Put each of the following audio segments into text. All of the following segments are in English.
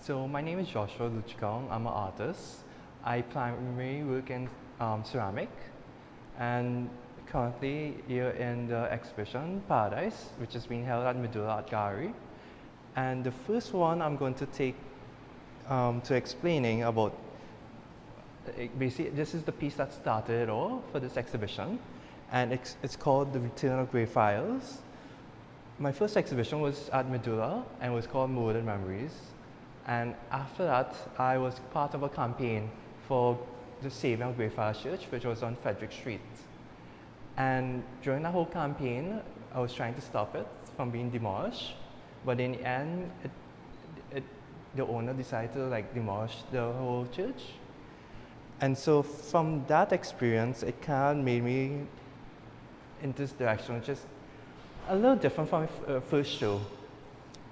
So my name is Joshua Luchikong. I'm an artist. I primarily work in ceramic, and currently here in the exhibition Paradise, which is being held at Medulla Art Gallery. And the first one I'm going to take to explaining about basically this is the piece that started it all for this exhibition, and it's called The Return of Grey Files. My first exhibition was at Medulla and was called Murdered Memories. And after that, I was part of a campaign for the saving of Greyfriars Church, which was on Frederick Street. And during that whole campaign, I was trying to stop it from being demolished. But in the end, the owner decided to demolish the whole church. And so from that experience, it kind of made me in this direction, which is a little different from my first show.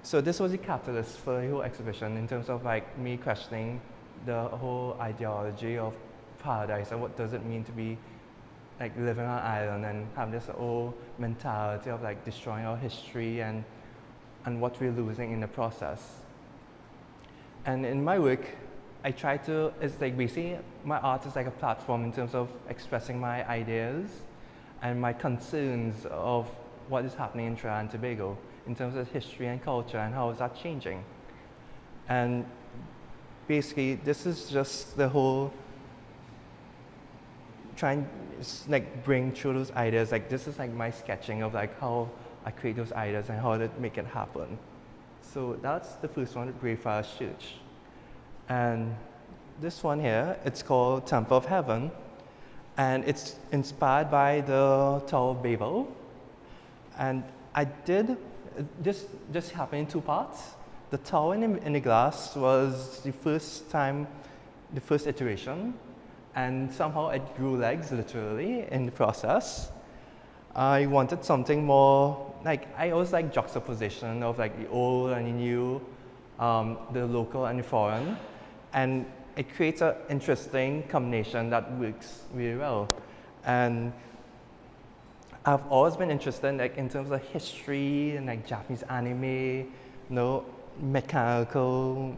So this was the catalyst for the whole exhibition in terms of me questioning the whole ideology of paradise and what does it mean to be living on an island and have this whole mentality of destroying our history and what we're losing in the process. And in my work, I try to, it's basically my art is a platform in terms of expressing my ideas and my concerns of what is happening in Trinidad and Tobago in terms of history and culture and how is that changing. And basically, this is just the whole trying bring through those ideas. This is my sketching of how I create those ideas and how to make it happen. So that's the first one at Greyfriars Church. And this one here, it's called Temple of Heaven, and it's inspired by the Tower of Babel. And I did this happened in two parts. The tower in the glass was the first iteration, and somehow it grew legs literally in the process. I wanted something more I always juxtaposition of the old and the new, the local and the foreign, and it creates an interesting combination that works really well. And I've always been interested in terms of history and Japanese anime, mechanical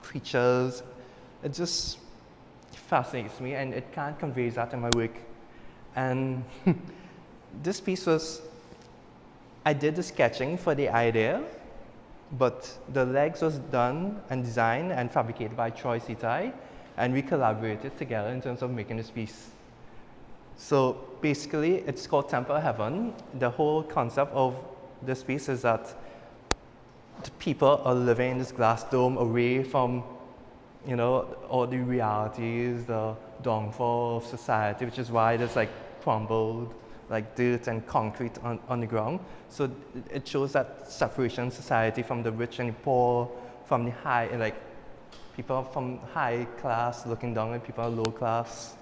creatures. It just fascinates me, and it can't convey that in my work. And this piece I did the sketching for the idea, but the legs was done and designed and fabricated by Troy Sitai, and we collaborated together in terms of making this piece. So basically, it's called Temple of Heaven. The whole concept of this piece is that the people are living in this glass dome away from, all the realities, the downfall of society, which is why there's crumbled, dirt and concrete on the ground. So it shows that separation in society from the rich and the poor, from the high, people from high class looking down at people low class.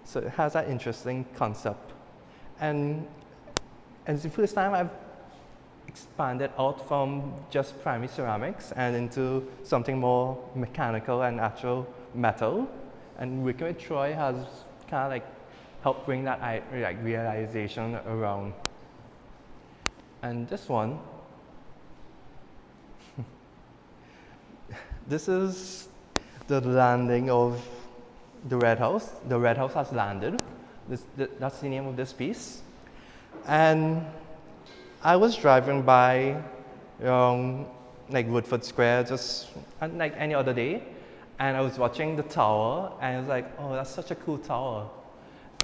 So it has that interesting concept. And it's the first time I've expanded out from just primary ceramics and into something more mechanical and actual metal. And working with Troy has kind of helped bring that realization around. And this one, this is the landing of the Red House. The Red House has landed. That's the name of this piece. And I was driving by Woodford Square just any other day, and I was watching the tower, and I was oh, that's such a cool tower.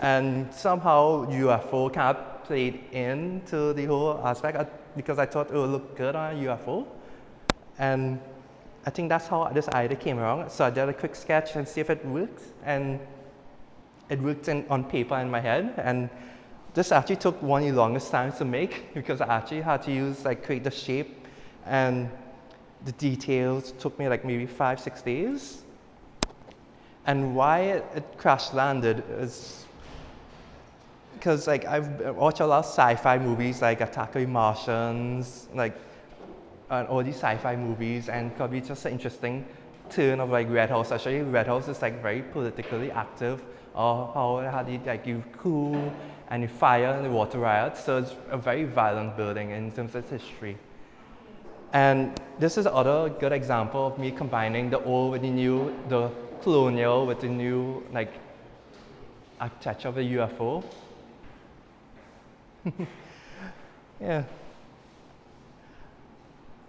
And somehow UFO kind of played into the whole aspect because I thought it would look good on a UFO. And I think that's how this idea came around. So I did a quick sketch and see if it worked, and it worked on paper in my head. And this actually took one of the longest times to make because I actually had to use create the shape and the details. It took me maybe 5-6 days. And why it crash landed is because I've watched a lot of sci-fi movies Attack of the Martians, and all these sci-fi movies, and probably just an interesting turn of Red House. Actually, Red House is very politically active, or how you cool and the fire and the water riots. So it's a very violent building in terms of its history. And this is another good example of me combining the old with the new, the colonial with the new, like, architecture of the UFO. Yeah.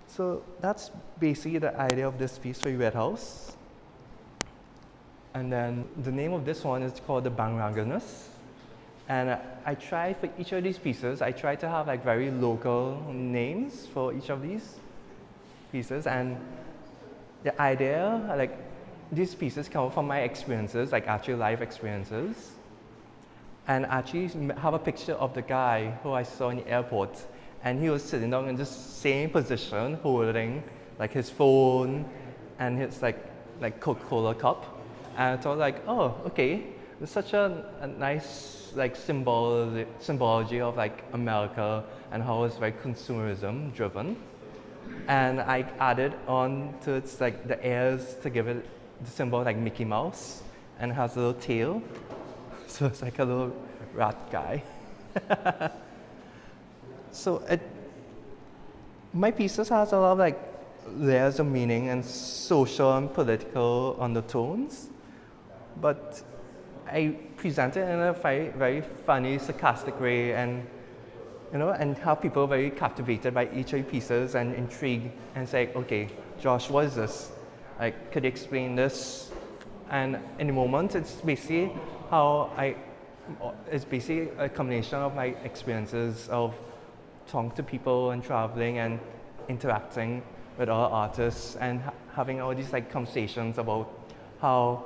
So that's basically the idea of this piece for your Red House. And then the name of this one is called the Bangranganus. And I try for each of these pieces, I try to have like very local names for each of these pieces. And the idea, like these pieces come from my experiences, like actual life experiences. And actually have a picture of the guy who I saw in the airport. And he was sitting down in the same position, holding like his phone and his like Coca-Cola cup. And I thought like, oh, okay, it's such a nice like symbology of like America and how it's very consumerism driven. And I added on to its like the ears to give it the symbol like Mickey Mouse, and it has a little tail. So it's like a little rat guy. So my pieces has a lot of like layers of meaning and social and political undertones, but I present it in a very, very funny, sarcastic way, and and have people very captivated by each of the pieces and intrigued and say, okay, Josh, what is this? Like, could you explain this? And in the moment, it's basically it's basically a combination of my experiences of talking to people and traveling and interacting with other artists and having all these like conversations about how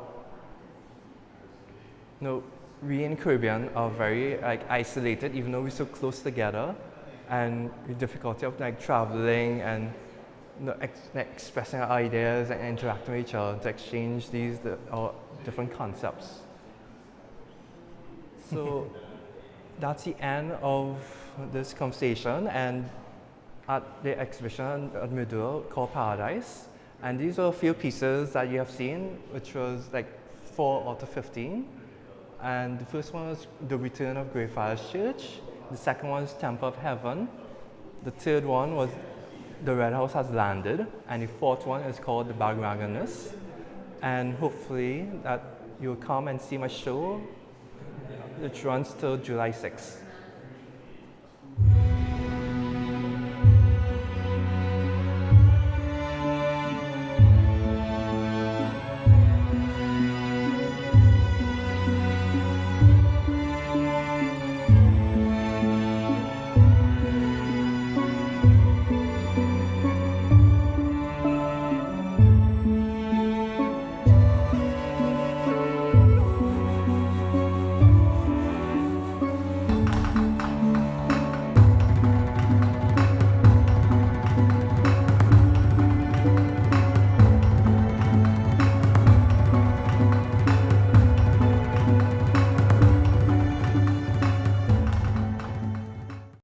we in Caribbean are very like isolated, even though we're so close together, and the difficulty of like traveling and expressing our ideas and interacting with each other to exchange these different concepts. So that's the end of this conversation, and at the exhibition at Medulla called Paradise. And these are a few pieces that you have seen, which was like 4 out of 15. And the first one was The Return of Greyfriars Church. The second one is Temple of Heaven. The third one was The Red House Has Landed. And the fourth one is called The Bangranganus. And hopefully that you'll come and see my show, which runs till July 6th.